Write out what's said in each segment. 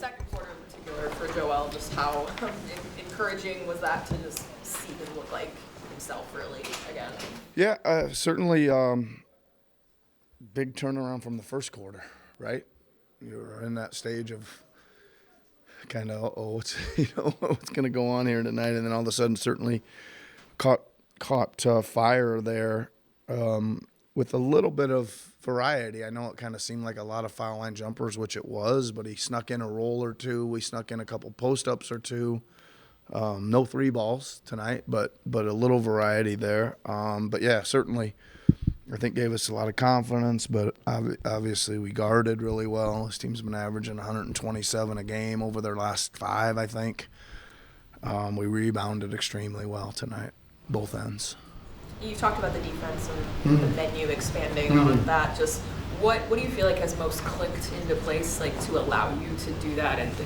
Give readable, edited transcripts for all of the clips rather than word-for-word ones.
second quarter in particular for Joel, just how encouraging was that to just see him look like himself really again? Yeah, certainly big turnaround from the first quarter, right? You're in that stage of kind of, what's going to go on here tonight, and then all of a sudden certainly caught fire there with a little bit of variety. I know it kind of seemed like a lot of foul line jumpers, which it was, but he snuck in a roll or two. We snuck in a couple post-ups or two. No three balls tonight, but a little variety there. But, yeah, certainly I think gave us a lot of confidence, but obviously we guarded really well. This team's been averaging 127 a game over their last 5, I think. We rebounded extremely well tonight, both ends. You talked about the defense and the menu expanding on that. Just what do you feel like has most clicked into place, like to allow you to do that and to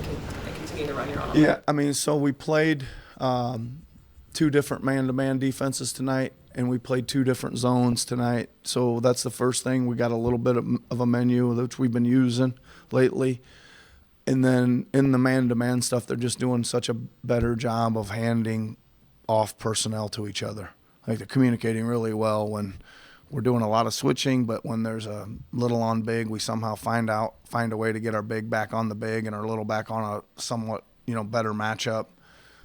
continue to run your own? Yeah, I mean, so we played 2 different man-to-man defenses tonight, and we played 2 different zones tonight. So that's the first thing. We got a little bit of a menu, which we've been using lately. And then in the man-to-man stuff, they're just doing such a better job of handing off personnel to each other. Like they're communicating really well when we're doing a lot of switching, but when there's a little on big, we somehow find a way to get our big back on the big and our little back on a somewhat, better matchup.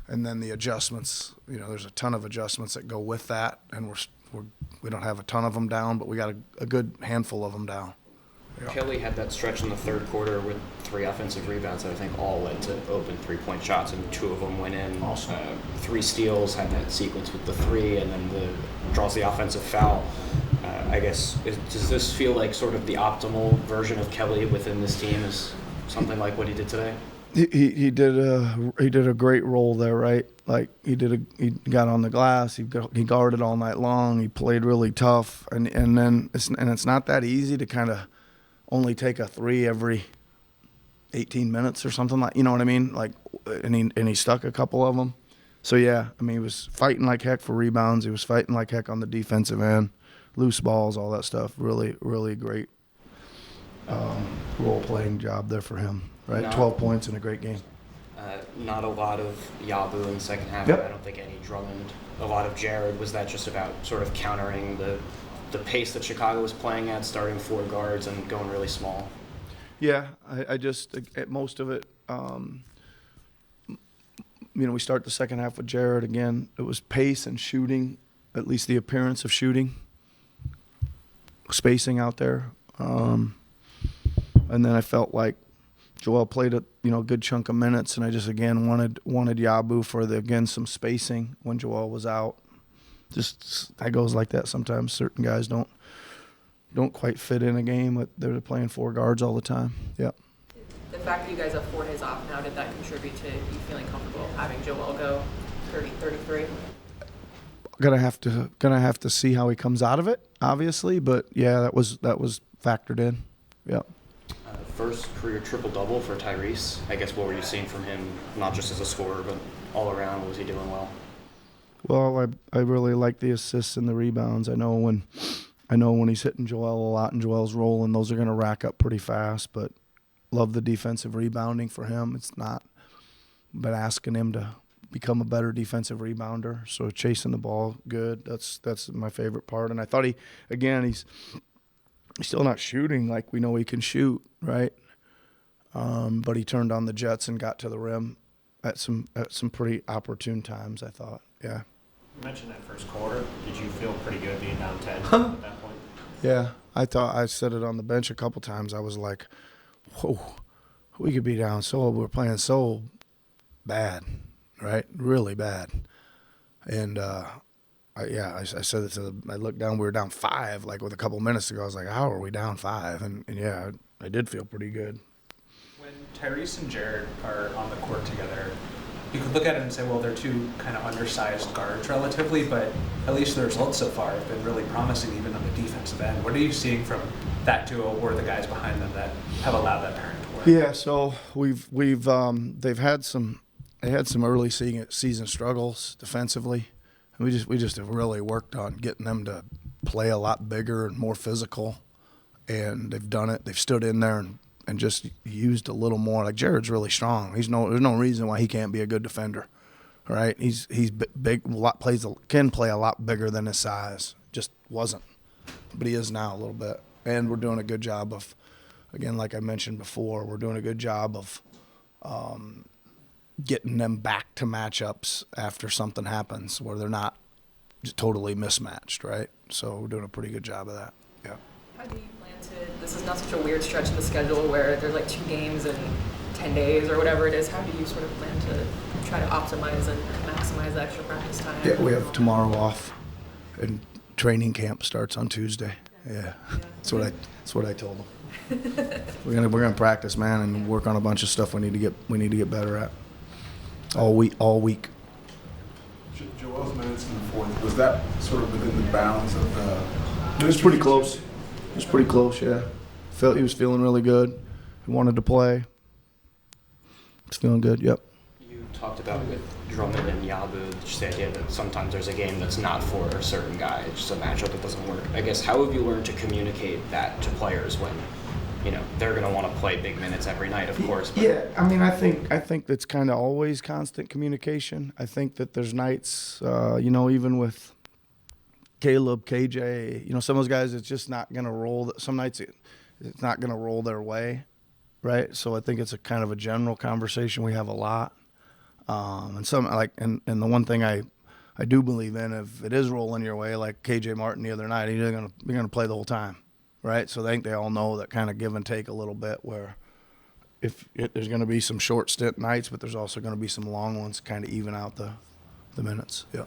And then the adjustments, there's a ton of adjustments that go with that, and we don't have a ton of them down, but we got a good handful of them down. Yeah. Kelly had that stretch in the third quarter with 3 offensive rebounds that I think all led to open 3-point shots, and 2 of them went in. Awesome. 3 steals, had that sequence with the 3, and then draws the offensive foul. I guess, does this feel like sort of the optimal version of Kelly within this team, is something like what he did today? He did a great role there, right? Like he got on the glass, he guarded all night long, he played really tough, and then it's not that easy to kind of only take a 3 every 18 minutes or something, like, you know what I mean? Like, and he stuck a couple of them. So yeah, I mean, he was fighting like heck for rebounds. He was fighting like heck on the defensive end, loose balls, all that stuff. Really, really great role playing job there for him. Right, 12 points in a great game. Not a lot of Yabu in the second half. Yep. I don't think any Drummond. A lot of Jared. Was that just about sort of countering the pace that Chicago was playing at, starting 4 guards and going really small? Yeah, I just, at most of it, we start the second half with Jared again. It was pace and shooting, at least the appearance of shooting, spacing out there. And then I felt like Joel played a good chunk of minutes, and I just again wanted Yabu for some spacing when Joel was out. Just that goes like that sometimes. Certain guys don't quite fit in a game, but they're playing 4 guards all the time. Yep. The fact that you guys have 4 days off now, did that contribute to you feeling comfortable having Joel go 30-33? Gonna have to see how he comes out of it, obviously, but yeah, that was factored in. Yep. First career triple-double for Tyrese. I guess what were you seeing from him, not just as a scorer, but all around? Was he doing well? Well, I really like the assists and the rebounds. I know when he's hitting Joel a lot and Joel's rolling, those are going to rack up pretty fast, but love the defensive rebounding for him. It's not been asking him to become a better defensive rebounder, so chasing the ball, good. That's my favorite part. And I thought he's still not shooting like we know he can shoot, right? But he turned on the Jets and got to the rim at some pretty opportune times, I thought. Yeah. You mentioned that first quarter. Did you feel pretty good being down 10 at that point? Yeah. I said it on the bench a couple times. I was like, whoa, we could be down we're playing so bad, right? Really bad. And I said it I looked down, we were down 5, like with a couple minutes ago. I was like, how are we down 5? And yeah, I did feel pretty good. When Tyrese and Jared are on the court together, you could look at it and say, well, they're 2 kind of undersized guards relatively, but at least the results so far have been really promising even on the defensive end. What are you seeing from that duo or the guys behind them that have allowed that pairing to work? Yeah, so they had some early season struggles defensively. We just have really worked on getting them to play a lot bigger and more physical, and they've done it. They've stood in there and just used a little more. Like Jared's really strong. There's no reason why he can't be a good defender. Right? He's big. Can play a lot bigger than his size. Just wasn't, but he is now a little bit. And we're doing a good job of, again, like I mentioned before, we're doing a good job of getting them back to matchups after something happens where they're not just totally mismatched. Right? So we're doing a pretty good job of that. Yeah. How do you plan to? This is not such a weird stretch in the schedule where there's like 2 games in 10 days or whatever it is. How do you sort of plan to try to optimize and maximize the extra practice time? Yeah, we have tomorrow off, and training camp starts on Tuesday. Yeah, that's what I told them. we're gonna practice, man, and work on a bunch of stuff we need to get better at. All week. Joel's minutes in the fourth, was that sort of within the bounds of the? It was pretty close. It was pretty close. Yeah, he was feeling really good. He wanted to play. He's feeling good. Yep. You talked about with Drummond and Yabu, just the idea that sometimes there's a game that's not for a certain guy, it's just a matchup that doesn't work. I guess how have you learned to communicate that to players when, they're going to want to play big minutes every night, of course. But yeah, I mean, I think that's kind of always constant communication. I think that there's nights, even with Caleb, KJ, some of those guys, it's just not going to roll. Some nights it's not going to roll their way. Right, so I think it's a kind of a general conversation we have a lot, and the one thing I do believe in, if it is rolling your way, like KJ Martin the other night, you're gonna play the whole time, right? So I think they all know that kind of give and take a little bit, where there's going to be some short stint nights, but there's also going to be some long ones, kind of even out the minutes. Yeah.